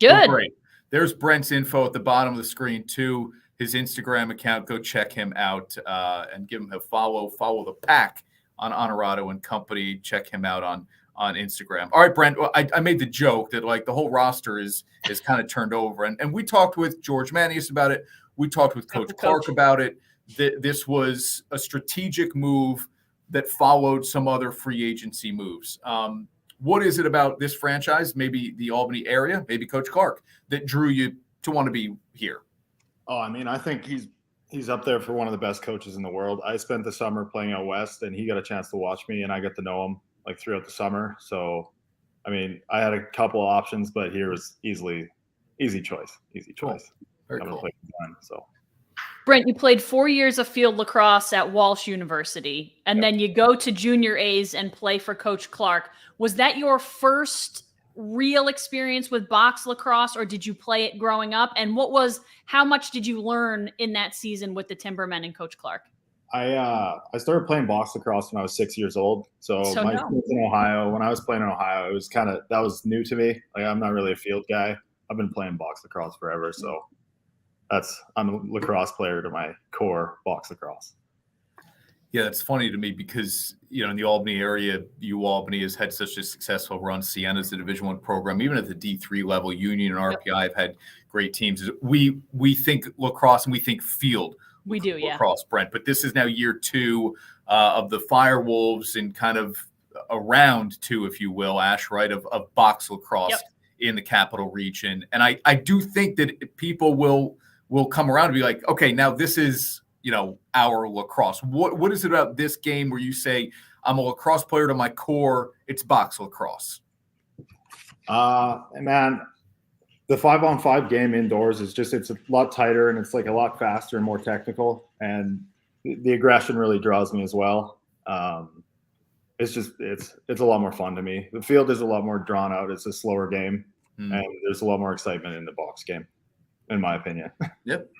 Good. Great. There's Brent's info at the bottom of the screen, too. His Instagram account. Go check him out and give him a follow. Follow the pack on Onorato and Company. Check him out on on Instagram. All right, Brent, well, I made the joke that like the whole roster is kind of turned over. And we talked with George Manius about it. We talked with Coach Clark about it. This was a strategic move that followed some other free agency moves. What is it about this franchise, maybe the Albany area, maybe Coach Clark, that drew you to want to be here? Oh, I mean, I think he's up there for one of the best coaches in the world. I spent the summer playing out west, and he got a chance to watch me, and I got to know him like throughout the summer. So, I mean, I had a couple of options, but here was easy choice. Cool. Very cool. So. Brent, you played 4 years of field lacrosse at Walsh University, and then you go to junior A's and play for Coach Clark. Was that your first real experience with box lacrosse, or did you play it growing up? And how much did you learn in that season with the Timbermen and Coach Clark? I started playing box lacrosse when I was 6 years old. So my experience in Ohio, when I was playing in Ohio, it was that was new to me. Like, I'm not really a field guy. I've been playing box lacrosse forever. So I'm a lacrosse player to my core, box lacrosse. Yeah, that's funny to me because, in the Albany area, Albany has had such a successful run. Siena's the Division I program. Even at the D3 level, Union and RPI have had great teams. We think lacrosse and we think field. We do, yeah. Lacrosse, Brent. But this is now year 2 of the FireWolves and kind of a round 2, if you will, Ash, right, of box lacrosse in the Capital Region. And I do think that people will come around and be like, okay, now this is our lacrosse. What is it about this game where you say, I'm a lacrosse player to my core, it's box lacrosse? Man, the 5-on-5 game indoors it's a lot tighter and it's like a lot faster and more technical. And the aggression really draws me as well. It's a lot more fun to me. The field is a lot more drawn out. It's a slower game and there's a lot more excitement in the box game, in my opinion. Yep.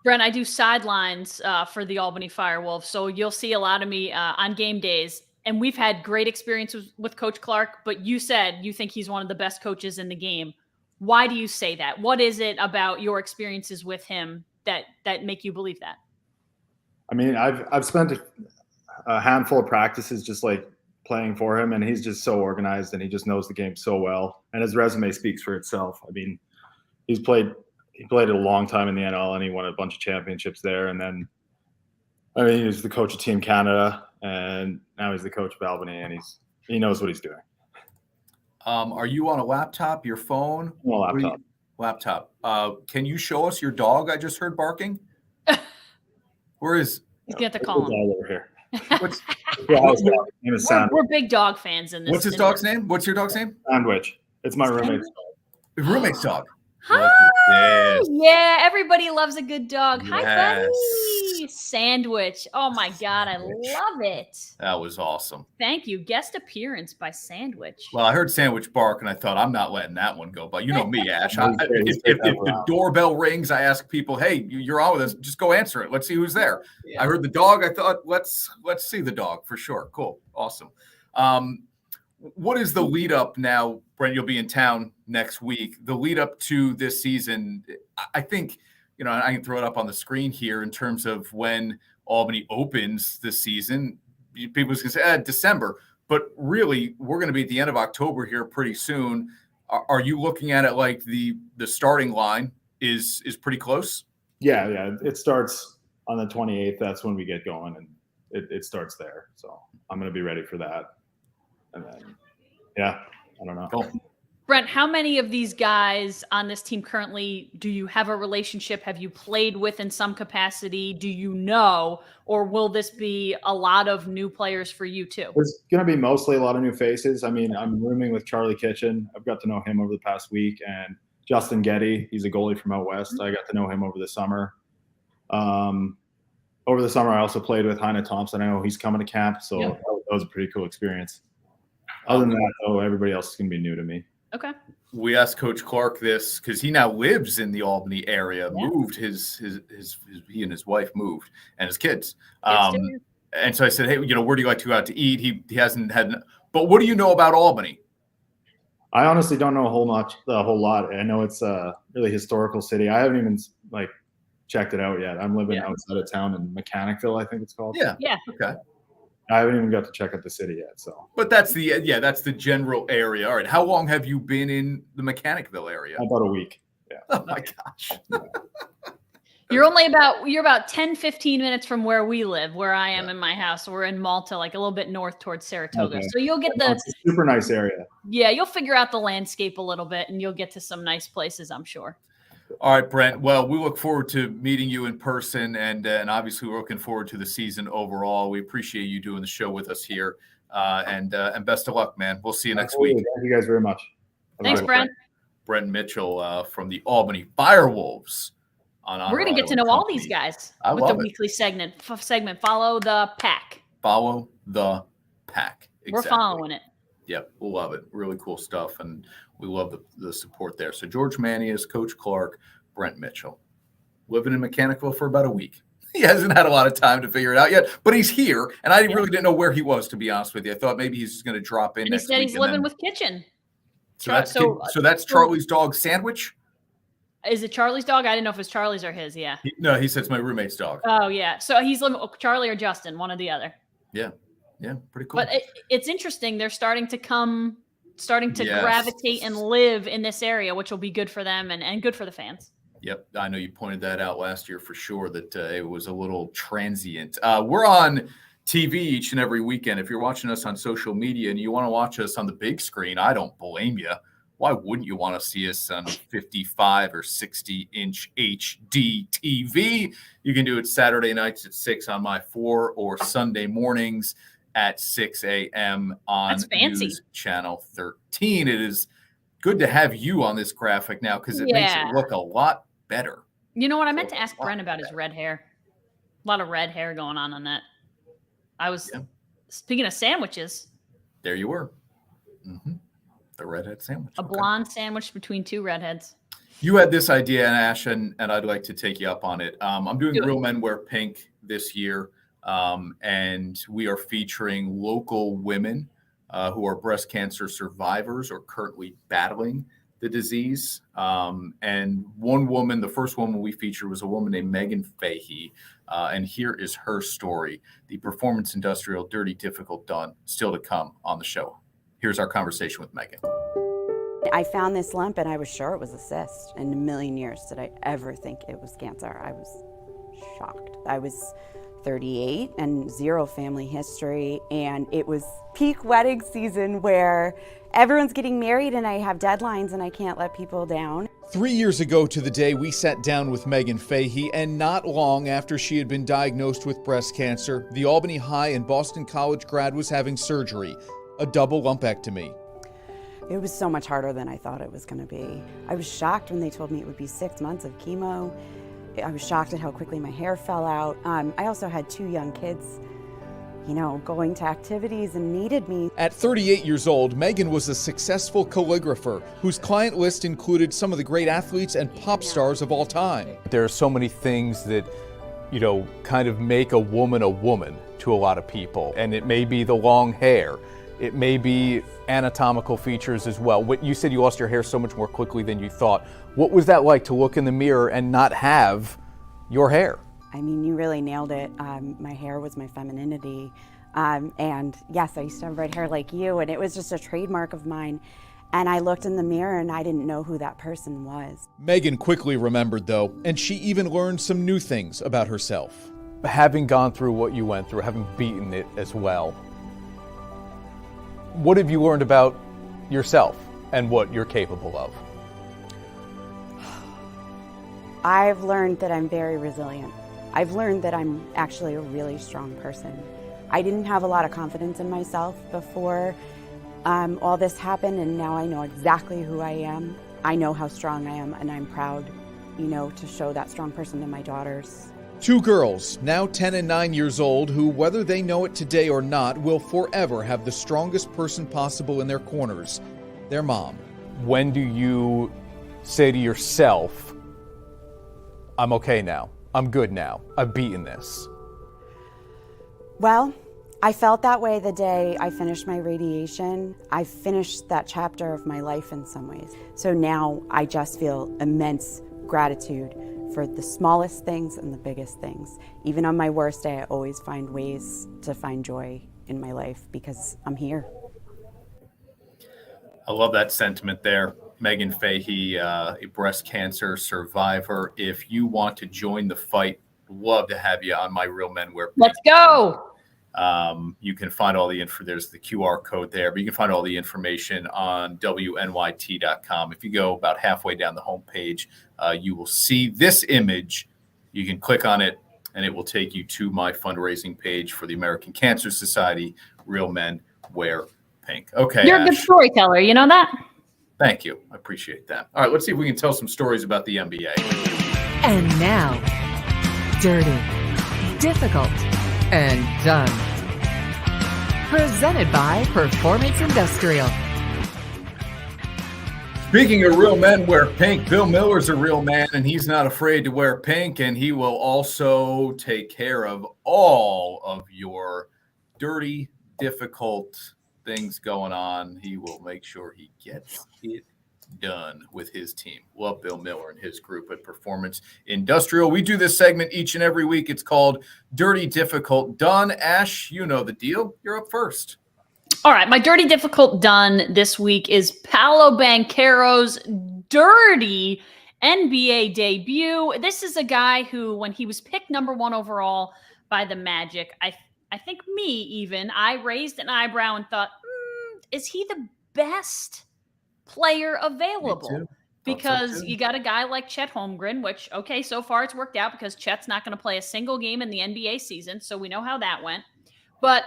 Brent, I do sidelines for the Albany FireWolves, so you'll see a lot of me on game days. And we've had great experiences with Coach Clark, but you said you think he's one of the best coaches in the game. Why do you say that? What is it about your experiences with him that make you believe that? I mean, I've spent a handful of practices just like playing for him, and he's just so organized and he just knows the game so well. And his resume speaks for itself. I mean, he played a long time in the NL and he won a bunch of championships there. And then, he was the coach of Team Canada and now he's the coach of Albany and he knows what he's doing. Are you on a laptop, your phone? No, laptop. Can you show us your dog? I just heard barking. Where is? He's going to call him. Over here. We're big dog fans in this. What's his dog's name? What's your dog's name? Sandwich. It's my roommate's dog. Roommate's dog. Hi. Yeah, everybody loves a good dog. Hi, Yes. buddy. Sandwich. Oh my God, I love it. That was awesome. Thank you. Guest appearance by Sandwich. Well, I heard Sandwich bark and I thought, I'm not letting that one go. But you know me, Ash. If the doorbell rings, I ask people, hey, you're on with us. Just go answer it. Let's see who's there. Yeah. I heard the dog. I thought, let's see the dog for sure. Cool. Awesome. What is the lead up now? Brent, you'll be in town next week. The lead up to this season, I think, I can throw it up on the screen here in terms of when Albany opens this season. People's going to say December, but really we're going to be at the end of October here pretty soon. Are you looking at it like the starting line is pretty close? Yeah. It starts on the 28th. That's when we get going and it starts there. So I'm going to be ready for that. And then, I don't know. Cool. Brent, how many of these guys on this team currently do you have a relationship? Have you played with in some capacity? Do you know? Or will this be a lot of new players for you too? There's going to be mostly a lot of new faces. I mean, I'm rooming with Charlie Kitchen. I've got to know him over the past week. And Justin Getty, he's a goalie from out west. I got to know him over the summer. Over the summer, I also played with Heine Thompson. I know he's coming to camp. So that was a pretty cool experience. Other than that, though, everybody else is going to be new to me. Okay. We asked Coach Clark this because he now lives in the Albany area. Yeah. Moved he and his wife moved and his kids. And so I said, hey, where do you like to go out to eat? He hasn't had. But what do you know about Albany? I honestly don't know a whole lot. I know it's a really historical city. I haven't even checked it out yet. I'm living outside of town in Mechanicville, I think it's called. Yeah. Okay. I haven't even got to check out the city yet. So, But that's the general area. All right. How long have you been in the Mechanicville area? about a week. Yeah. Oh my gosh. You're about 10, 15 minutes from where we live, where I am in my house. We're in Malta, like a little bit north towards Saratoga. Okay. So you'll get It's a super nice area. you'll figure out the landscape a little bit and you'll get to some nice places, I'm sure. All right, Brent. Well, we look forward to meeting you in person, and obviously we're looking forward to the season overall. We appreciate you doing the show with us here, and best of luck, man. We'll see you next week. Thank you guys very much. Thanks, Brent. Brent Mitchell from the Albany FireWolves. We're going to get to know all these guys with the weekly segment. Follow the pack. Follow the pack. Exactly. We're following it. Yep, we'll love it. Really cool stuff, and we love the support there. So George Manias, Coach Clark, Brent Mitchell, living in Mechanicville for about a week. He hasn't had a lot of time to figure it out yet, but he's here, and I really didn't know where he was, to be honest with you. I thought maybe he's just going to drop in. And he said he's living with Kitchen. So that's Charlie's dog Sandwich. Is it Charlie's dog? I didn't know if it was Charlie's or his. Yeah. No, he said it's my roommate's dog. Oh yeah. So he's living with Charlie or Justin, one or the other. Yeah. Yeah. Pretty cool. But it's interesting. They're starting to gravitate and live in this area, which will be good for them and good for the fans. Yep. I know you pointed that out last year for sure, that it was a little transient. We're on TV each and every weekend. If you're watching us on social media and you want to watch us on the big screen, I don't blame you. Why wouldn't you want to see us on 55 or 60-inch HD TV? You can do it Saturday nights at 6 on my 4 or Sunday mornings at 6 a.m. on News Channel 13. It is good to have you on this graphic now because it makes it look a lot better. You know what? I meant to ask Brent about his red hair. A lot of red hair going on that. Speaking of sandwiches. There you were. Mm-hmm. The redhead sandwich. A blonde sandwich between two redheads. You had this idea, Ash, and I'd like to take you up on it. I'm doing Real Men Wear Pink this year, and we are featuring local women who are breast cancer survivors or currently battling the disease. And one woman, the first woman we featured was a woman named Megan Fahey. And here is her story. The performance industrial, dirty, difficult, done, still to come on the show. Here's our conversation with Megan. I found this lump and I was sure it was a cyst. In a million years did I ever think it was cancer. I was shocked. I was 38 and 0 family history, and it was peak wedding season where everyone's getting married and I have deadlines and I can't let people down. 3 years ago to the day, we sat down with Megan Fahey, and not long after she had been diagnosed with breast cancer, the Albany High and Boston College grad was having surgery, a double lumpectomy. It was so much harder than I thought it was going to be. I was shocked when they told me it would be 6 months of chemo. I was shocked at how quickly my hair fell out. I also had 2 young kids, going to activities and needed me. At 38 years old, Megan was a successful calligrapher whose client list included some of the great athletes and pop stars of all time. There are so many things that, kind of make a woman to a lot of people. And it may be the long hair. It may be anatomical features as well. You said you lost your hair so much more quickly than you thought. What was that like to look in the mirror and not have your hair? I mean, you really nailed it. My hair was my femininity. And yes, I used to have red hair like you, and it was just a trademark of mine. And I looked in the mirror and I didn't know who that person was. Megan quickly remembered, though, and she even learned some new things about herself. Having gone through what you went through, having beaten it as well, what have you learned about yourself and what you're capable of? I've learned that I'm very resilient. I've learned that I'm actually a really strong person. I didn't have a lot of confidence in myself before all this happened, and now I know exactly who I am. I know how strong I am, and I'm proud, to show that strong person to my daughters. 2 girls, now 10 and 9 years old, who, whether they know it today or not, will forever have the strongest person possible in their corners, their mom. When do you say to yourself, I'm okay now, I'm good now, I've beaten this? Well, I felt that way the day I finished my radiation. I finished that chapter of my life in some ways. So now I just feel immense gratitude for the smallest things and the biggest things. Even on my worst day, I always find ways to find joy in my life because I'm here. I love that sentiment there. Megan Fahey, a breast cancer survivor. If you want to join the fight, love to have you on My Real Men Wear Pink. Let's go. You can find all the info. There's the QR code there, but you can find all the information on wnyt.com. If you go about halfway down the homepage, you will see this image. You can click on it, and it will take you to my fundraising page for the American Cancer Society. Real Men Wear Pink. Okay. You're a good storyteller. You know that? Thank you. I appreciate that. All right, let's see if we can tell some stories about the NBA. And now, Dirty, Difficult, and Done. Presented by Performance Industrial. Speaking of real men wear pink, Bill Miller's a real man, and he's not afraid to wear pink, and he will also take care of all of your dirty, difficult things going on. He will make sure he gets it done with his team. Love Bill Miller and his group at Performance Industrial. We do this segment each and every week. It's called Dirty, Difficult, Done. Ash, you know the deal. You're up first. All right, my dirty, difficult done this week is Paolo Banchero's dirty NBA debut. This is a guy who, when he was picked #1 overall by the Magic, I think I raised an eyebrow and thought, is he the best player available? Because you got a guy like Chet Holmgren, which, okay, so far it's worked out because Chet's not going to play a single game in the NBA season, so we know how that went. But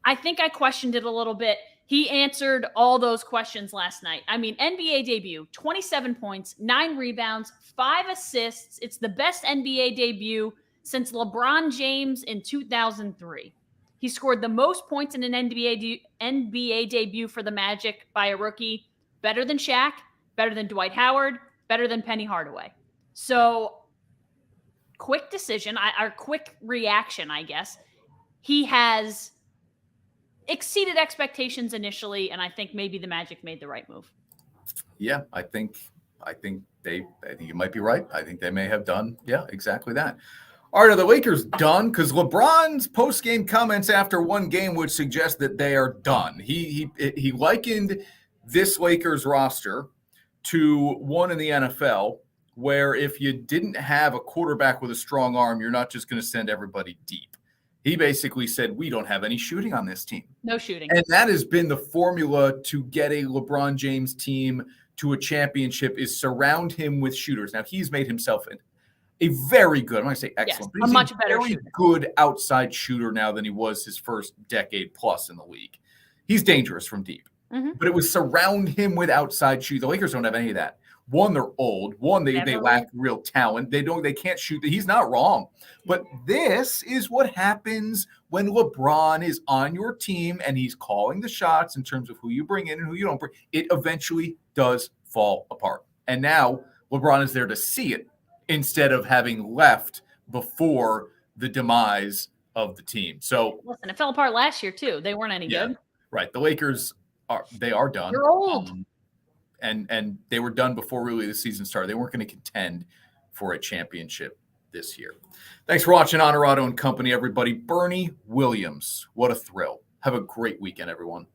I think I questioned it a little bit. He answered all those questions last night. I mean, NBA debut, 27 points, 9 rebounds, 5 assists. It's the best NBA debut since LeBron James in 2003. He scored the most points in an NBA debut for the Magic by a rookie. Better than Shaq, better than Dwight Howard, better than Penny Hardaway. So, quick decision, or quick reaction, I guess. He has exceeded expectations initially, and I think maybe the Magic made the right move. Yeah, I think you might be right. I think they may have done, exactly that. All right, are the Lakers done? Because LeBron's post-game comments after one game would suggest that they are done. He likened this Lakers roster to one in the NFL, where if you didn't have a quarterback with a strong arm, you're not just going to send everybody deep. He basically said, we don't have any shooting on this team. No shooting. And that has been the formula to get a LeBron James team to a championship, is surround him with shooters. Now, he's made himself a very good, I'm going to say excellent, yes, a much better very shooter. Good outside shooter now than he was his first decade plus in the league. He's dangerous from deep. Mm-hmm. But it was surround him with outside shoot. The Lakers don't have any of that. One, they're old. One, they lack real talent. They can't shoot. He's not wrong. But this is what happens when LeBron is on your team and he's calling the shots in terms of who you bring in and who you don't bring. It eventually does fall apart. And now LeBron is there to see it instead of having left before the demise of the team. So listen, it fell apart last year too. They weren't any good. Right. The Lakers are done. They're old. And they were done before really the season started. They weren't going to contend for a championship this year. Thanks for watching Onorato and Company, everybody. Bernie Williams, what a thrill. Have a great weekend, everyone.